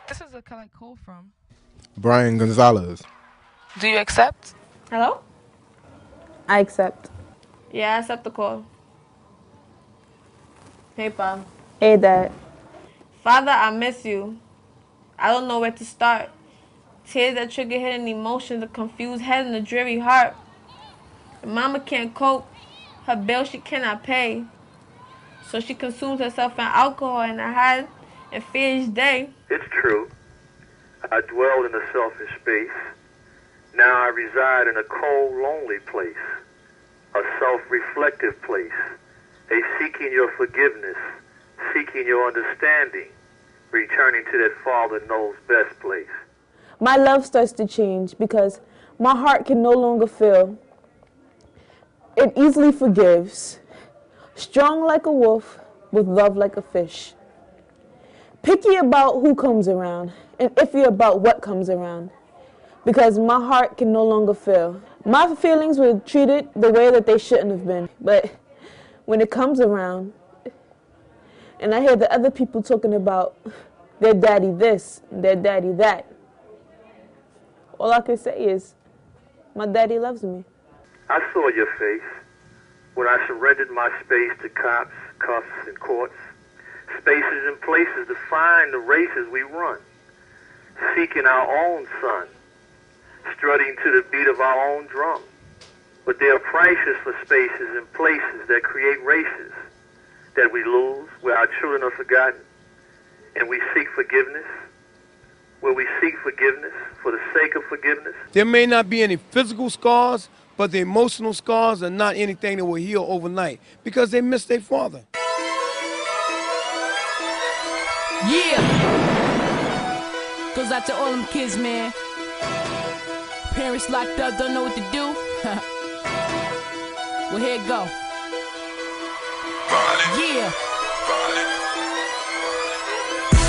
This is a collect call from. Brian Gonzalez. Do you accept? Hello? I accept. Yeah, I accept the call. Hey, Pa. Hey, Dad. Father, I miss you. I don't know where to start. Tears that trigger hidden emotions, a confused head and a dreary heart. Mama can't cope. Her bill she cannot pay. So she consumes herself in alcohol and I hide and fear each day. It's true. I dwelled in a selfish space. Now I reside in a cold, lonely place. A self-reflective place. A seeking your forgiveness. Seeking your understanding. Returning to that Father knows best place. My love starts to change because my heart can no longer feel. It easily forgives. Strong like a wolf, with love like a fish. Picky about who comes around, and iffy about what comes around. Because my heart can no longer feel. My feelings were treated the way that they shouldn't have been. But when it comes around, and I hear the other people talking about their daddy this, their daddy that, all I can say is, my daddy loves me. I saw your face when I surrendered my space to cops, cuffs, and courts. Spaces and places to find the races we run. Seeking our own son. Strutting to the beat of our own drum. But there are prices for spaces and places that create races that we lose, where our children are forgotten, and we seek forgiveness, where we seek forgiveness for the sake of forgiveness. There may not be any physical scars, but the emotional scars are not anything that will heal overnight because they miss their father. Yeah! Goes out to all them kids, man. Parents locked up, don't know what to do. Well, here it go. Yeah!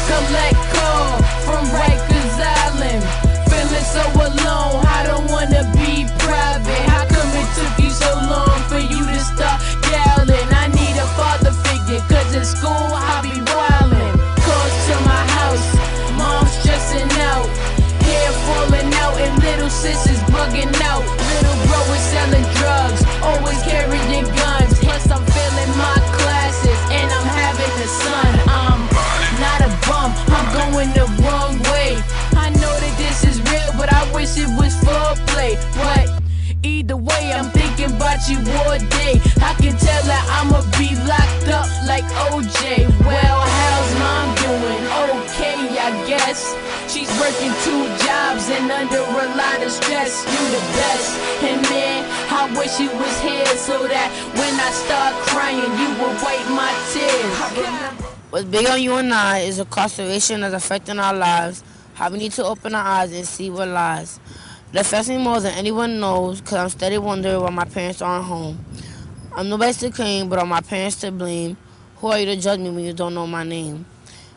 Collect call from Rikers Island. Feeling so alone, I don't wanna be private. How come it took you so long for you to start yelling? I need a father figure, cause in school I be wildin'. Calls to my house, mom's stressing out. Hair falling out and little sis is bugging out. Little bro is selling drugs, always carrying guns. Plus I'm failing my classes and I'm having a son. I'm not a bum, I'm going the wrong way. I know that this is real, but I wish it was foreplay. But either way, I'm thinking about you all day. I can tell that I'ma be locked up like OJ. Well, how's mom doing? Okay, I guess. She's working 2 jobs and under a lot of stress. You the best. And man, I wish you was here so that when I start crying, you would wipe my tears. What's big on you and I is incarceration that's affecting our lives. How we need to open our eyes and see what lies. It affects me more than anyone knows, cause I'm steady wondering why my parents aren't home. I'm nobody to claim, but are my parents to blame? Who are you to judge me when you don't know my name?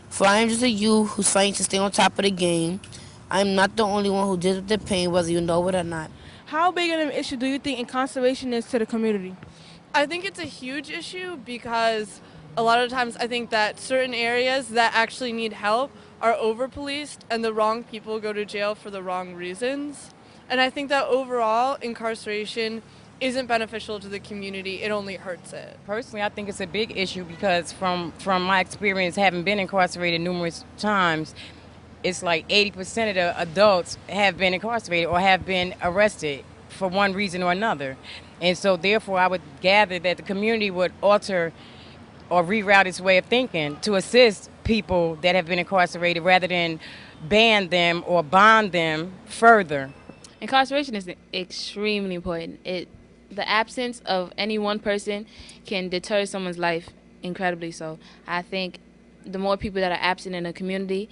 For I am just a youth who's fighting to stay on top of the game. I am not the only one who deals with the pain, whether you know it or not. How big of an issue do you think incarceration is to the community? I think it's a huge issue because a lot of times I think that certain areas that actually need help are over-policed and the wrong people go to jail for the wrong reasons. And I think that overall incarceration isn't beneficial to the community, it only hurts it. Personally, I think it's a big issue because from my experience having been incarcerated numerous times, it's like 80% of the adults have been incarcerated or have been arrested for one reason or another. And so therefore I would gather that the community would alter or reroute its way of thinking to assist people that have been incarcerated rather than ban them or bond them further. Incarceration is extremely important. The absence of any one person can deter someone's life incredibly so. I think the more people that are absent in a community,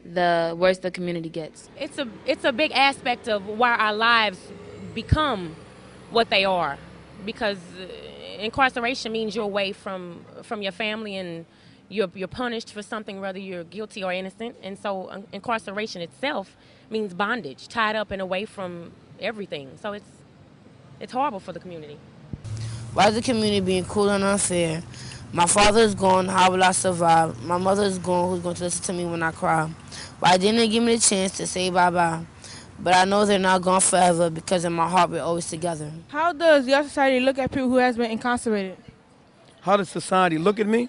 the worse the community gets. It's a big aspect of why our lives become what they are, because incarceration means you're away from your family and you're punished for something, whether you're guilty or innocent. And so incarceration itself means bondage, tied up and away from everything. So it's horrible for the community. Why is the community being cruel and unfair? My father is gone, how will I survive? My mother is gone, who's going to listen to me when I cry? But I didn't give me the chance to say bye-bye. But I know they're not gone forever because in my heart we're always together. How does your society look at people who has been incarcerated? How does society look at me?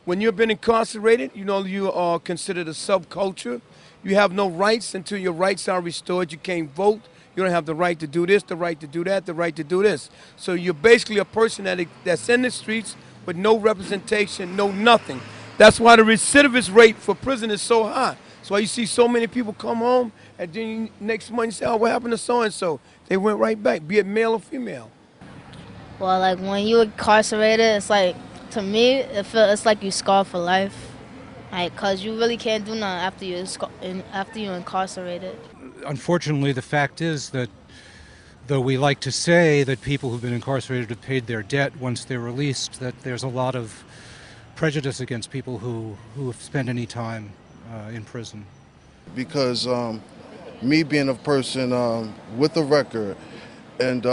When you've been incarcerated, you know you are considered a subculture. You have no rights until your rights are restored. You can't vote. You don't have the right to do this, the right to do that, the right to do this. So you're basically a person that's in the streets with no representation, no nothing. That's why the recidivist rate for prison is so high. That's why you see so many people come home and then next month you say, oh, what happened to so-and-so? They went right back, be it male or female. Well, like when you incarcerated, it's like, to me, it's like you scarred for life. Like, cause you really can't do nothing after you're incarcerated. Unfortunately, the fact is that though we like to say that people who've been incarcerated have paid their debt once they're released, that there's a lot of prejudice against people who have spent any time in prison. Because me being a person with a record and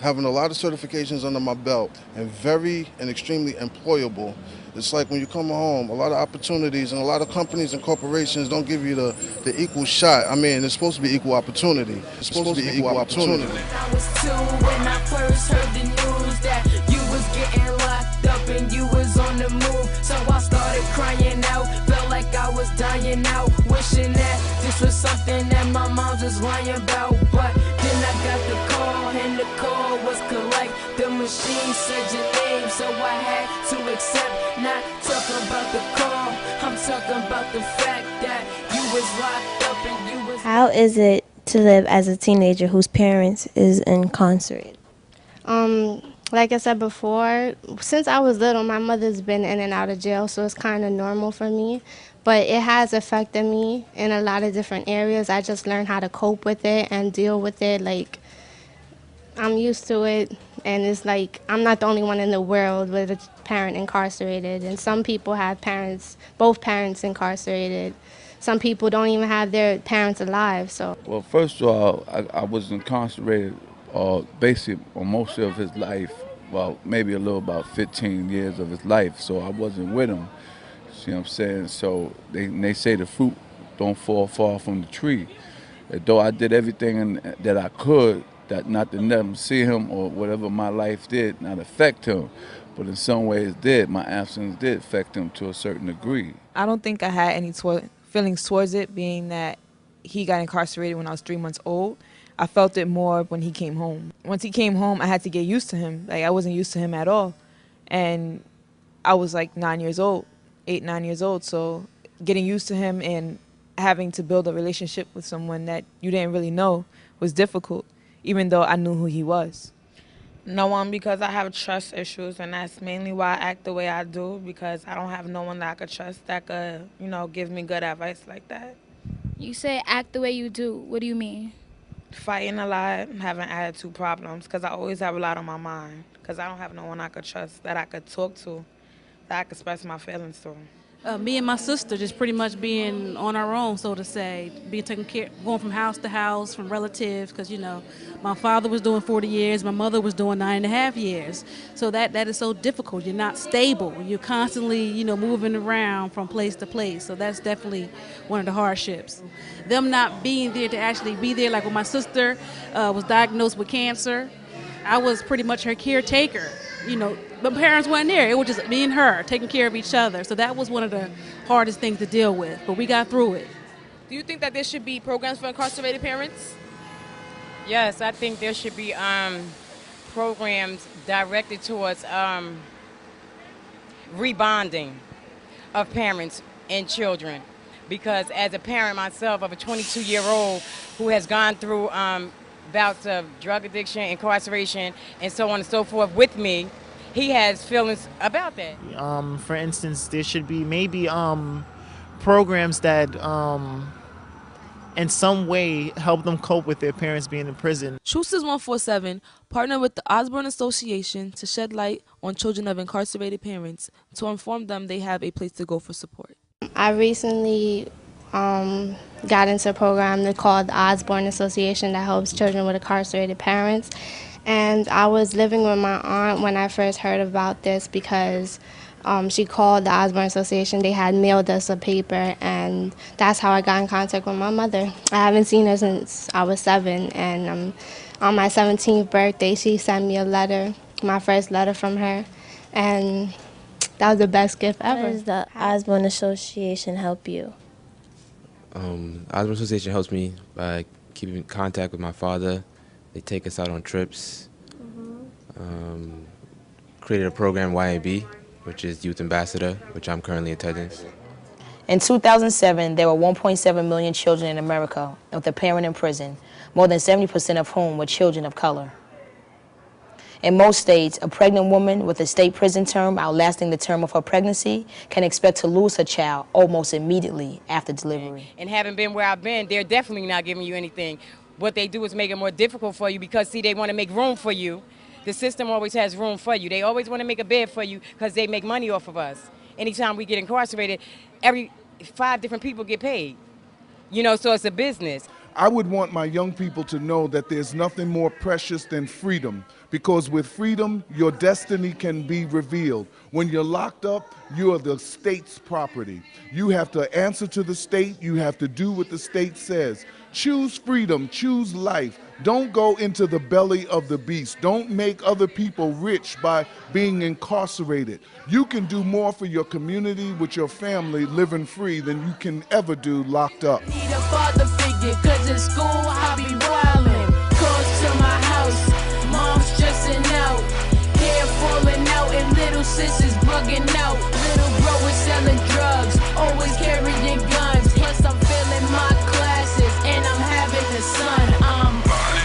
having a lot of certifications under my belt and very and extremely employable, it's like when you come home, a lot of opportunities and a lot of companies and corporations don't give you the equal shot. I mean, it's supposed to be equal opportunity. It's supposed to be equal opportunity. I was 2 when I first heard the news that you was getting locked up and you was on the move. So I started crying out, felt like I was dying out, wishing that this was something that my mom was lying about. But then I got the call and the call was correct. The machine said your name, so I had to accept. Not talking about the call, I'm talking about the fact that you was locked up and you was... How is it to live as a teenager whose parents is incarcerated? Like I said before, since I was little, my mother's been in and out of jail, so it's kind of normal for me. But it has affected me in a lot of different areas. I just learned how to cope with it and deal with it. Like, I'm used to it, and it's like I'm not the only one in the world with a parent incarcerated. And some people have parents, both parents incarcerated. Some people don't even have their parents alive. So. Well, first of all, I was incarcerated basically on most of his life, well, maybe a little about 15 years of his life. So I wasn't with him. See what I'm saying? So they say the fruit don't fall far from the tree. Though I did everything that I could, that not to let him see him or whatever my life did not affect him, but in some ways did. My absence did affect him to a certain degree. I don't think I had any feelings towards it, being that he got incarcerated when I was 3 months old. I felt it more when he came home. Once he came home, I had to get used to him. Like, I wasn't used to him at all. And I was like 9 years old, 8, 9 years old. So getting used to him and having to build a relationship with someone that you didn't really know was difficult, even though I knew who he was. No one, because I have trust issues, and that's mainly why I act the way I do, because I don't have no one that I could trust that could, give me good advice like that. You say act the way you do. What do you mean? Fighting a lot, having attitude problems, because I always have a lot on my mind, because I don't have no one I could trust, that I could talk to, that I could express my feelings to. Me and my sister just pretty much being on our own, so to say, being taken care, going from house to house, from relatives, because, my father was doing 40 years, my mother was doing 9.5 years. So that is so difficult. You're not stable. You're constantly, moving around from place to place. So that's definitely one of the hardships. Them not being there to actually be there, like when my sister was diagnosed with cancer, I was pretty much her caretaker. My parents weren't there. It was just me and her taking care of each other. So that was one of the hardest things to deal with, but we got through it. Do you think that there should be programs for incarcerated parents? Yes, I think there should be programs directed towards rebonding of parents and children. Because as a parent myself of a 22-year-old who has gone through bouts of drug addiction, incarceration, and so on and so forth with me, he has feelings about that. For instance, there should be maybe programs that in some way help them cope with their parents being in prison. Truces 147 partnered with the Osborne Association to shed light on children of incarcerated parents to inform them they have a place to go for support. I recently got into a program called the Osborne Association that helps children with incarcerated parents. And I was living with my aunt when I first heard about this because She called the Osborne Association. They had mailed us a paper, and that's how I got in contact with my mother. I haven't seen her since I was 7, and on my 17th birthday, she sent me a letter, my first letter from her, and that was the best gift How ever. does the Osborne Association help you? Osborne Association helps me by keeping in contact with my father. They take us out on trips. Created a program, YAB, which is Youth Ambassador, which I'm currently attending. In 2007, there were 1.7 million children in America with a parent in prison, more than 70% of whom were children of color. In most states, a pregnant woman with a state prison term outlasting the term of her pregnancy can expect to lose her child almost immediately after delivery. And having been where I've been, they're definitely not giving you anything. What they do is make it more difficult for you because, see, they want to make room for you. The system always has room for you. They always want to make a bed for you because they make money off of us. Anytime we get incarcerated, every 5 different people get paid. You know, so it's a business. I would want my young people to know that there's nothing more precious than freedom, because with freedom, your destiny can be revealed. When you're locked up, you are the state's property. You have to answer to the state. You have to do what the state says. Choose freedom, choose life. Don't go into the belly of the beast. Don't make other people rich by being incarcerated. You can do more for your community with your family living free than you can ever do locked up. Need a father figure, cause in school I be wildin'. Calls to my house, mom's stressing out. Hair falling out and little sis is bugging out. Little bro is selling drugs, always carrying guns. Plus I'm failing my classes and I'm having a son. I'm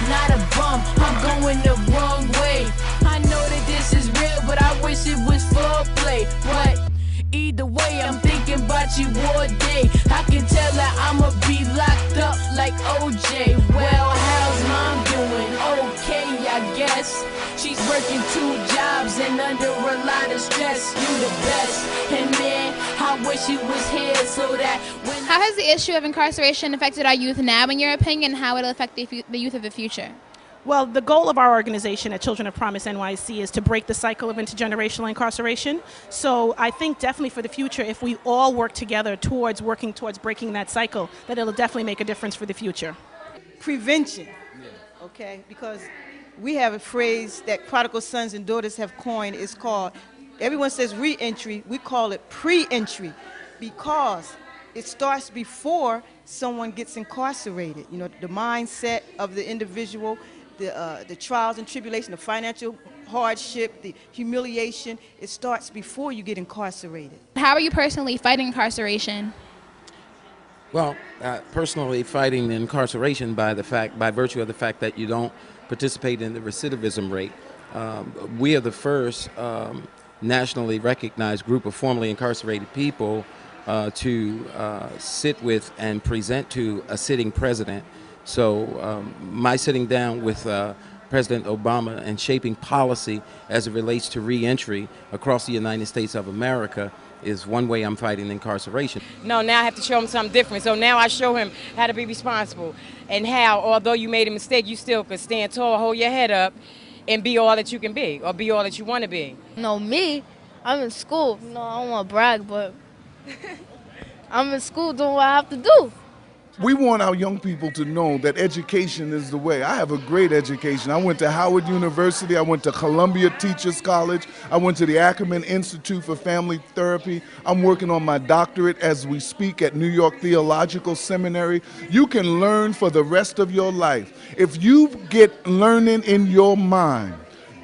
not a bum, I'm going the wrong way. I know that this is real, but I wish it was foreplay. But either way, I'm thinking about you all day. I can tell that I'ma be locked up like OJ. Well, how's mom doing? Okay, I guess. She's working 2 jobs and under a lot of stress. You the best. And man, I wish you was here so that when... How has the issue of incarceration affected our youth now, in your opinion, and how it'll affect the youth of the future? Well, the goal of our organization at Children of Promise NYC is to break the cycle of intergenerational incarceration. So I think definitely for the future, if we all work together towards working towards breaking that cycle, that it'll definitely make a difference for the future. Prevention, okay? Because we have a phrase that prodigal sons and daughters have coined. It's called, everyone says re-entry, we call it pre-entry, because it starts before someone gets incarcerated. You know, the mindset of the individual, the trials and tribulation, the financial hardship, the humiliation, it starts before you get incarcerated. How are you personally fighting incarceration? Well, personally fighting incarceration by virtue of the fact that you don't participate in the recidivism rate. We are the first nationally recognized group of formerly incarcerated people to sit with and present to a sitting president. So my sitting down with President Obama and shaping policy as it relates to reentry across the United States of America is one way I'm fighting incarceration. No, now I have to show him something different. So now I show him how to be responsible and how, although you made a mistake, you still could stand tall, hold your head up, and be all that you can be, or be all that you want to be. No, me, I'm in school. No, I don't want to brag, but I'm in school doing what I have to do. We want our young people to know that education is the way. I have a great education. I went to Howard University. I went to Columbia Teachers College. I went to the Ackerman Institute for Family Therapy. I'm working on my doctorate as we speak at New York Theological Seminary. You can learn for the rest of your life. If you get learning in your mind,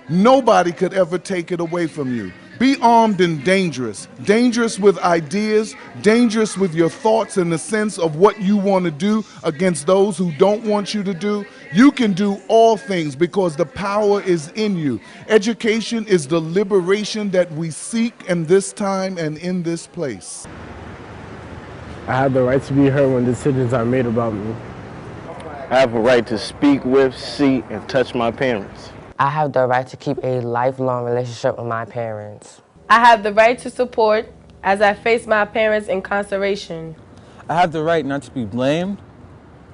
nobody could ever take it away from you. Be armed and dangerous. Dangerous with ideas, dangerous with your thoughts in the sense of what you want to do against those who don't want you to do. You can do all things because the power is in you. Education is the liberation that we seek in this time and in this place. I have the right to be heard when decisions are made about me. I have a right to speak with, see, and touch my parents. I have the right to keep a lifelong relationship with my parents. I have the right to support as I face my parents' incarceration. I have the right not to be blamed,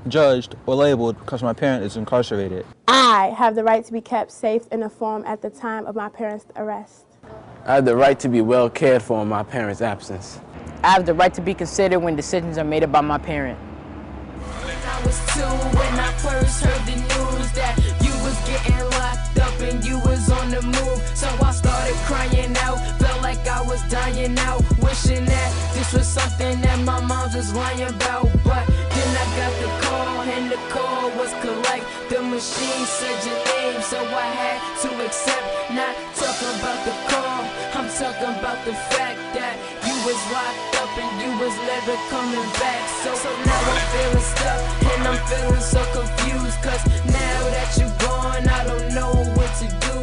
judged, or labeled because my parent is incarcerated. I have the right to be kept safe and informed at the time of my parents' arrest. I have the right to be well cared for in my parents' absence. I have the right to be considered when decisions are made about my parent. I was 2 when I first heard the news that you was getting locked up and you was on the move. So I started crying out, felt like I was dying out, wishing that this was something that my mom was lying about. But then I got the call and the call was collect. The machine said your name, so I had to accept. Not talking about the call, I'm talking about the fact that you was locked up and you was never coming back. So now I'm feeling stuck and I'm feeling so confused, cause now that you're gone I don't know what to do.